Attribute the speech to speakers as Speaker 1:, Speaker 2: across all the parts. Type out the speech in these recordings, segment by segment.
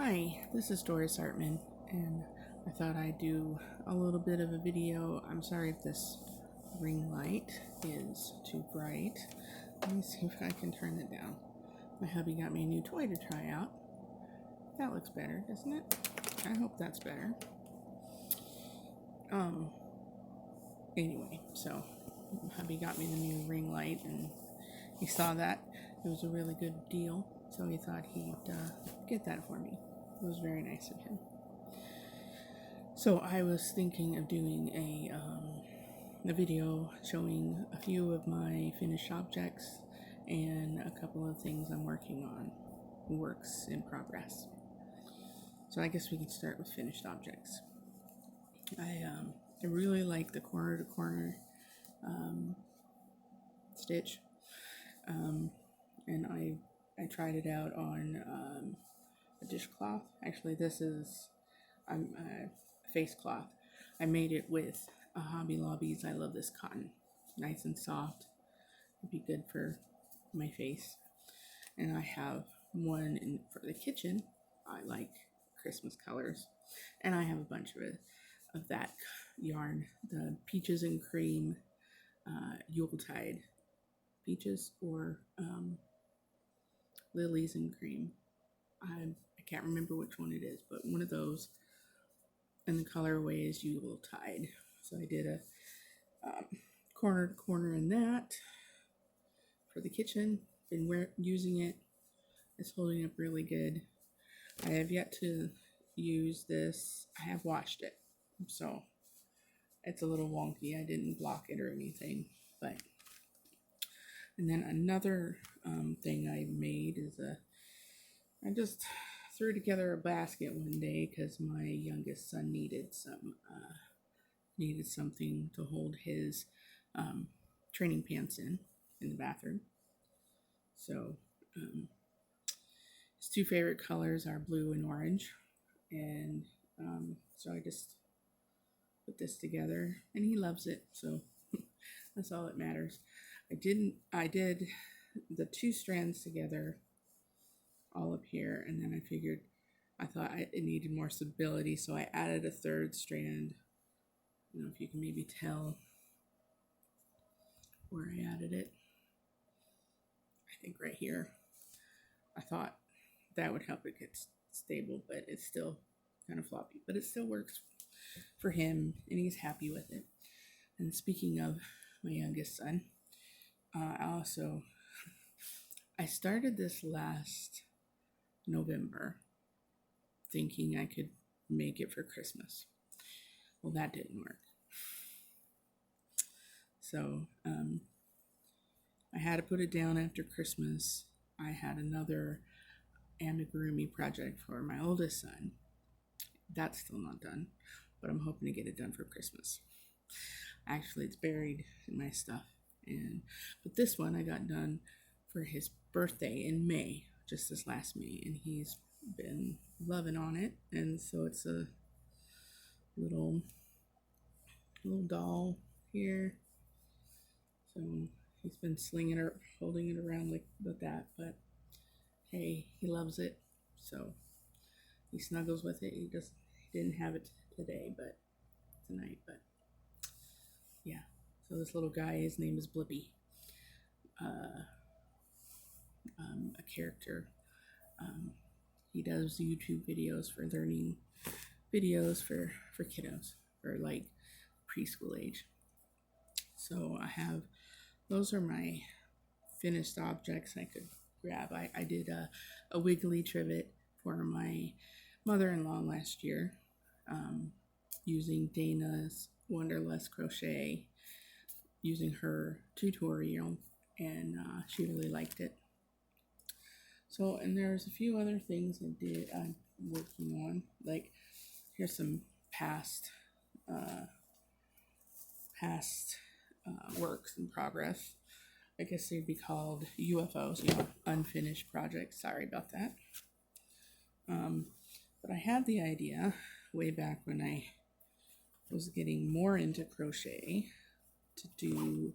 Speaker 1: Hi, this is Doris Hartman, and I thought I'd do a little bit of a video. I'm sorry if this ring light is too bright. Let me see if I can turn it down. My hubby got me a new toy to try out. That looks better, doesn't it? I hope that's better. Anyway, so hubby got me the new ring light, and he saw that it was a really good deal, so he thought he'd get that for me. It was very nice of him. So I was thinking of doing a video showing a few of my finished objects and a couple of things I'm working on, works in progress. So I guess we can start with finished objects. I really like the corner to corner stitch, and I tried it out on a dishcloth. Actually, this is a face cloth. I made it with a Hobby Lobby's. I love this cotton, nice and soft. It'd be good for my face. And I have one for the kitchen. I like Christmas colors, and I have a bunch of that yarn, the peaches and cream Yuletide peaches or lilies and cream. I can't remember which one it is, but one of those. And the colorway is Yuletide. So I did a corner to corner in that for the kitchen. Been using it. It's holding up really good. I have yet to use this. I have washed it, so it's a little wonky. I didn't block it or anything, but. And then another thing I made is I just threw together a basket one day because my youngest son needed something to hold his training pants in the bathroom. So his two favorite colors are blue and orange, and so I just put this together, and he loves it. So that's all that matters. I did the two strands together all up here, and then I thought it needed more stability, so I added a third strand. I don't know if you can maybe tell where I added it. I think right here. I thought that would help it get stable, but it's still kind of floppy, but it still works for him, and he's happy with it. And speaking of my youngest son, I started this last November thinking I could make it for Christmas. Well, that didn't work. So I had to put it down after Christmas. I had another amigurumi project for my oldest son. That's still not done, but I'm hoping to get it done for Christmas. Actually, it's buried in my stuff, but this one I got done for his birthday in May, just this last May, and he's been loving on it. And so it's a little doll here. So he's been slinging it, holding it around like that, but hey, he loves it. So he snuggles with it. He didn't have it tonight, but yeah. So this little guy, his name is Blippi. A character. He does YouTube videos for learning videos for kiddos, for like preschool age. So those are my finished objects I could grab. I did a wiggly trivet for my mother-in-law last year, using Dana's Wonderlust Crochet, using her tutorial, and she really liked it. So, and there's a few other things I'm working on. Like, here's some past works in progress. I guess they'd be called UFOs, unfinished projects. Sorry about that. But I had the idea way back when I was getting more into crochet to do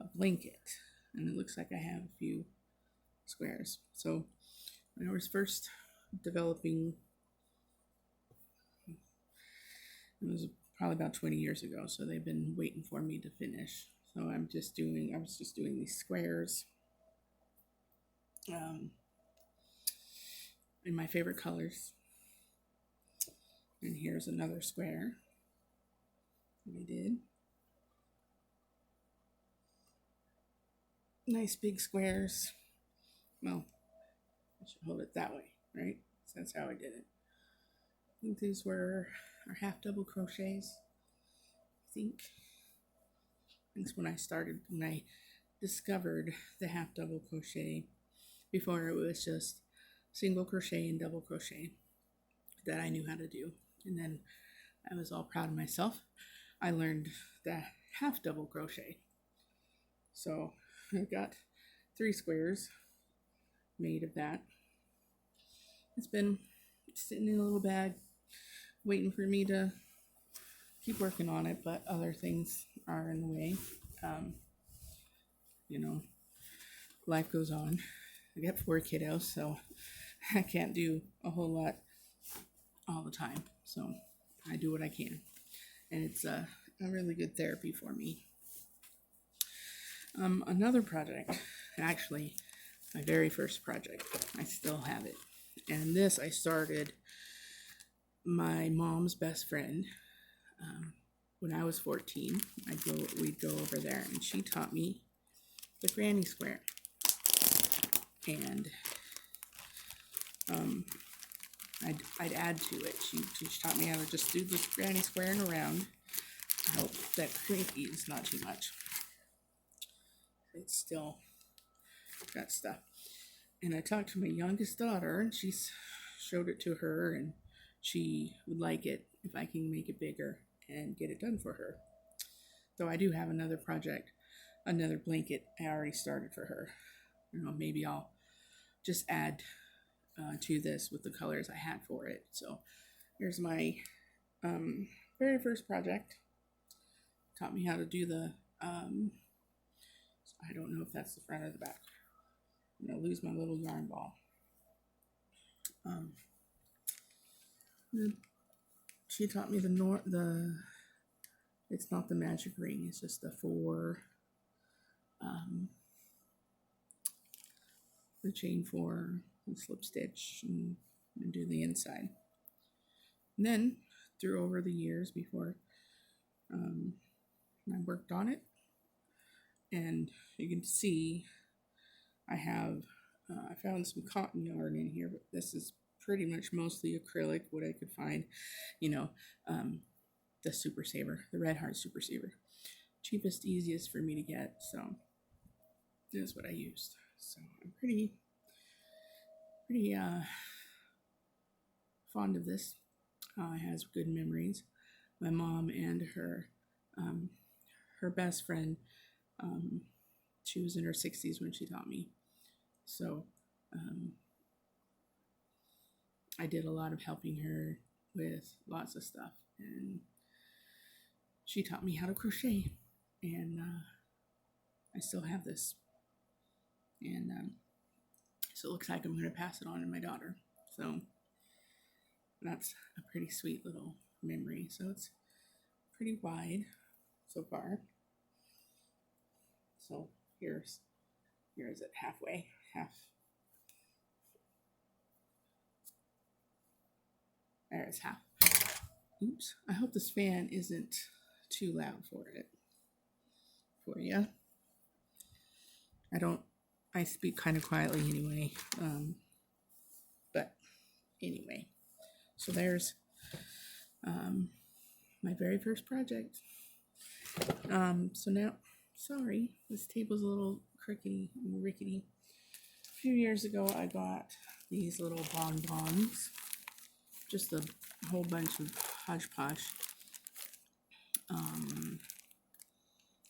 Speaker 1: a blanket, and it looks like I have a few squares. So when I was first developing It was probably about 20 years ago, so they've been waiting for me to finish. So I was just doing these squares in my favorite colors. And here's another square we did. Nice big squares. Well, I should hold it that way, right? So that's how I did it. I think these were our half double crochets. I think that's when I discovered the half double crochet. Before it was just single crochet and double crochet that I knew how to do. And then I was all proud of myself. I learned the half double crochet. So I've got 3 squares made of that. It's been sitting in a little bag waiting for me to keep working on it, but other things are in the way. You know, life goes on. I got 4 kiddos, so I can't do a whole lot all the time. So I do what I can. And it's a really good therapy for me. Another project, actually, my very first project, I still have it. And this I started my mom's best friend. When I was 14, we'd go over there, and she taught me the granny square. And I'd add to it. She taught me how to just do this granny square and around. I hope that creepy is not too much. It's still got stuff. And I talked to my youngest daughter, and she showed it to her, and she would like it if I can make it bigger and get it done for her. Though I do have another project, another blanket I already started for her. Maybe I'll just add to this with the colors I had for it. So here's my very first project. Taught me how to do the I don't know if that's the front or the back. I'm gonna lose my little yarn ball. She taught me it's not the magic ring, it's just the 4 the chain 4 and slip stitch and do the inside. And then through over the years before I worked on it, and you can see I found some cotton yarn in here, but this is pretty much mostly acrylic, what I could find. The Super Saver, the Red Heart Super Saver. Cheapest, easiest for me to get, so that's what I used. So I'm pretty fond of this. It has good memories. My mom and her best friend, she was in her 60s when she taught me. So I did a lot of helping her with lots of stuff, and she taught me how to crochet, and I still have this, and so it looks like I'm going to pass it on to my daughter. So that's a pretty sweet little memory. So it's pretty wide so far. So here's it halfway, there it's half. Oops, I hope this fan isn't too loud for you. I speak kind of quietly anyway, but anyway, so there's my very first project. So now, sorry, this table's a little rickety. A few years ago, I got these little bonbons, just a whole bunch of hodgepodge.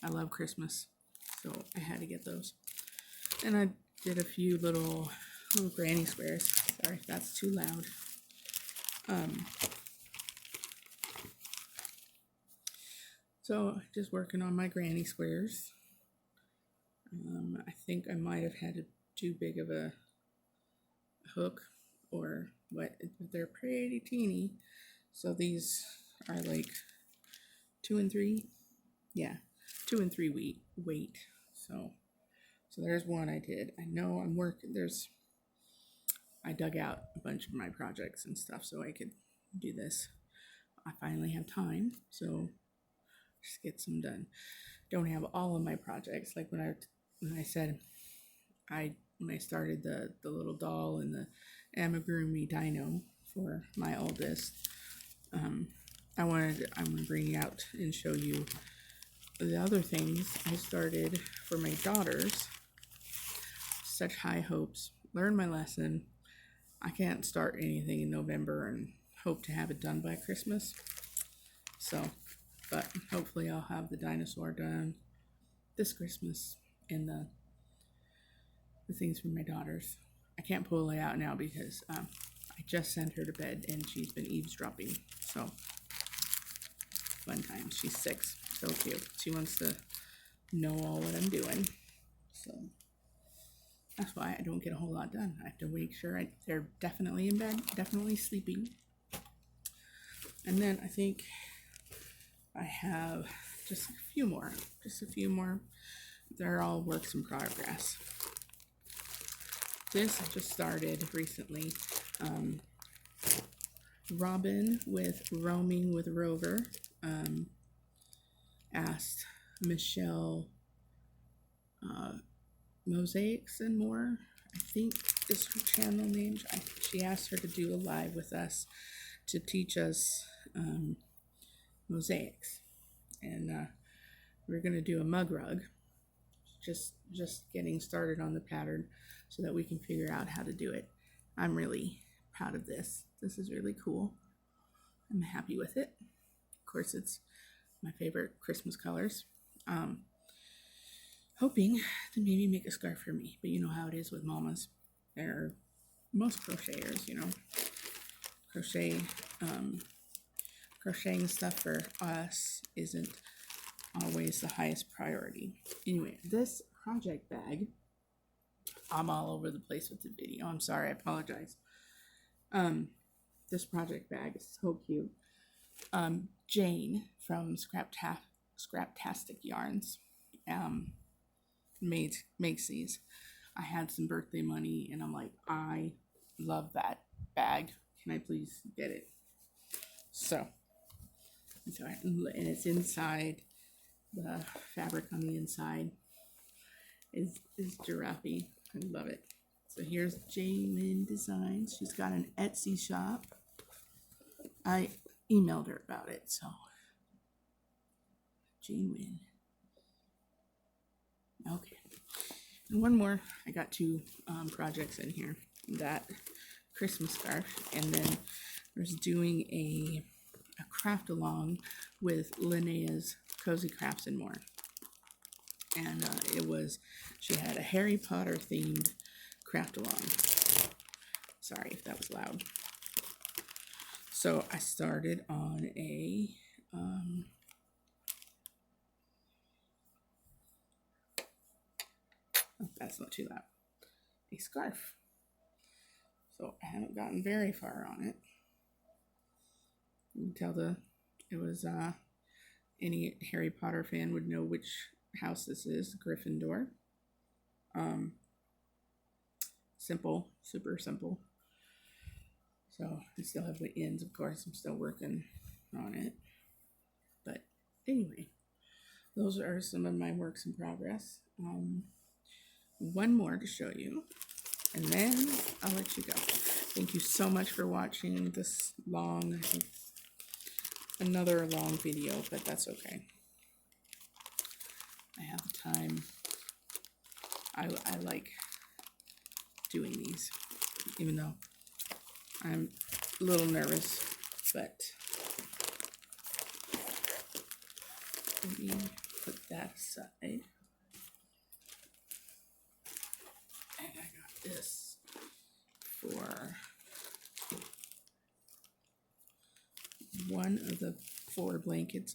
Speaker 1: I love Christmas, so I had to get those. And I did a few little granny squares. Sorry if that's too loud. So just working on my granny squares. I think I might have had too big of a hook or what, they're pretty teeny. So these are like 2 and 3. Yeah, 2 and 3 weight. So there's one I did. I know I'm working. I dug out a bunch of my projects and stuff so I could do this. I finally have time, so just get some done. Don't have all of my projects like when I said when I started the little doll and the amigurumi dino for my oldest. I'm gonna bring out and show you the other things I started for my daughters. Such high hopes. Learn my lesson. I can't start anything in November and hope to have it done by Christmas. So, but hopefully I'll have the dinosaur done this Christmas and the things for my daughters. I can't pull a layout now because I just sent her to bed and she's been eavesdropping. So, fun times. She's 6. So cute. She wants to know all what I'm doing. So, that's why I don't get a whole lot done. I have to make sure they're definitely in bed, definitely sleeping. And then I think I have just a few more. They're all works in progress. This just started recently. Robin with Roaming with Rover asked Michelle Mosaics and More, I think is her channel name. She asked her to do a live with us to teach us mosaics, and we're going to do a mug rug, just getting started on the pattern so that we can figure out how to do it. I'm really proud of this. This is really cool. I'm happy with it. Of course, it's my favorite Christmas colors. Hoping to maybe make a scarf for me, but you know how it is with mamas. They're most crocheters, crocheting stuff for us isn't always the highest priority. Anyway, this project bag, I'm all over the place with the video. I'm sorry, I apologize. This project bag is so cute. Jane from Scraptastic Yarns makes these. I had some birthday money and I'm like, I love that bag. Can I please get it? So and it's inside. The fabric on the inside is giraffe. I love it. So here's Jane Lynn Designs. She's got an Etsy shop. I emailed her about it. So Jane Lynn. Okay. And one more. I got 2 projects in here. That Christmas scarf, and then there's doing a craft along with Linnea's Cozy Crafts and More. And she had a Harry Potter themed craft along. Sorry if that was loud. So I started on a that's not too loud. A scarf. So I haven't gotten very far on it. You can tell it was any Harry Potter fan would know which house this is, Gryffindor. Simple, super simple. So I still have the ends, of course. I'm still working on it. But anyway, those are some of my works in progress. One more to show you, and then I'll let you go. Thank you so much for watching this long, I think another long video, but that's okay. I have the time. I like doing these, even though I'm a little nervous, but let me put that aside. And I got this for one of the 4 blankets.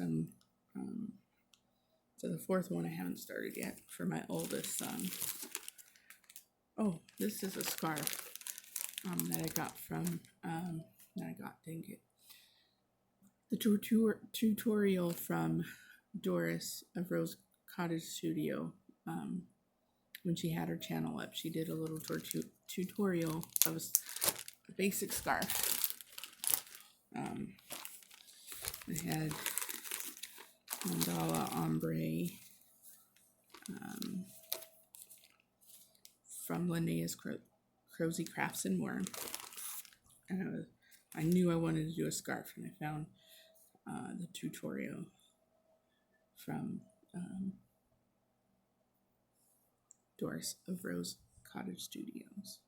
Speaker 1: So the 4th one I haven't started yet for my oldest son. Oh, this is a scarf that I got from, dang it. the tutorial from Doris of Rose Cottage Studio. When she had her channel up, she did a little tutorial of a basic scarf. I had mandala ombre from Linnea's Cozy Crafts and More. And I knew I wanted to do a scarf, and I found the tutorial from Doris of Rose Cottage Studios.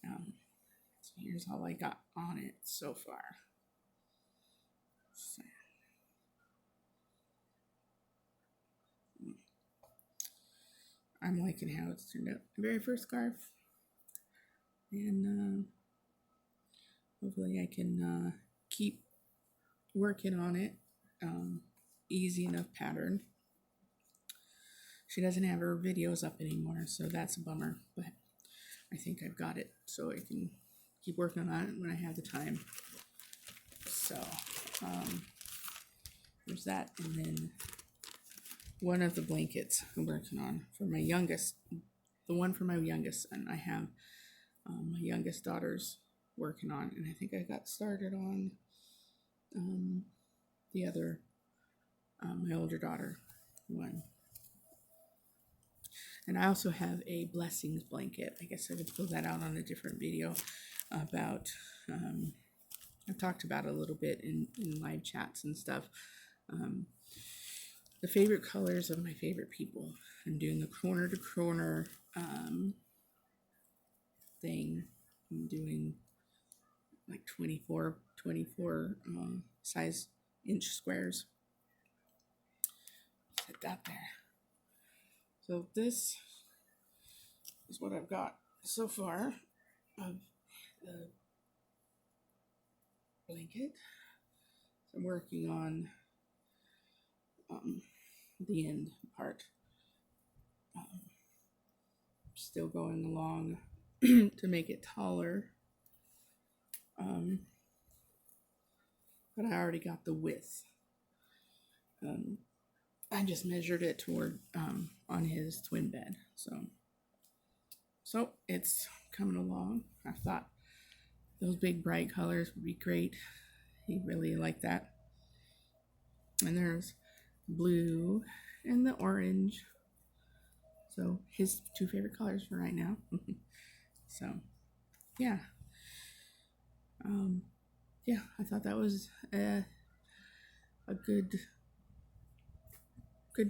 Speaker 1: So here's all I got on it so far. So, I'm liking how it's turned out. My very first scarf, and hopefully I can keep working on it. Easy enough pattern. She doesn't have her videos up anymore, so that's a bummer, but I think I've got it, so I can keep working on it when I have the time. So there's that, and then one of the blankets I'm working on for my youngest, the one for my youngest son. I have my youngest daughter's working on, and I think I got started on the other, my older daughter one. And I also have a blessings blanket. I guess I could pull that out on a different video about, I've talked about it a little bit in live chats and stuff. The favorite colors of my favorite people. I'm doing the corner to corner thing. I'm doing like 24 size inch squares. Set that there. So this is what I've got so far of the blanket. So I'm working on the end part. Still going along to make it taller. But I already got the width. I just measured it toward on his twin bed. So it's coming along. I thought those big bright colors would be great. He really liked that. And there's blue and the orange. So his two favorite colors for right now. So yeah. Yeah, I thought that was a good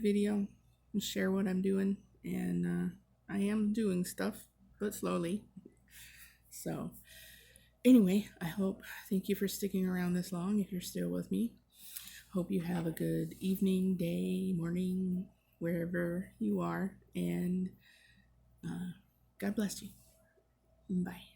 Speaker 1: video and share what I'm doing, and I am doing stuff, but slowly. So anyway, thank you for sticking around this long if you're still with me. Hope you have a good evening, day, morning, wherever you are, and God bless you. Bye.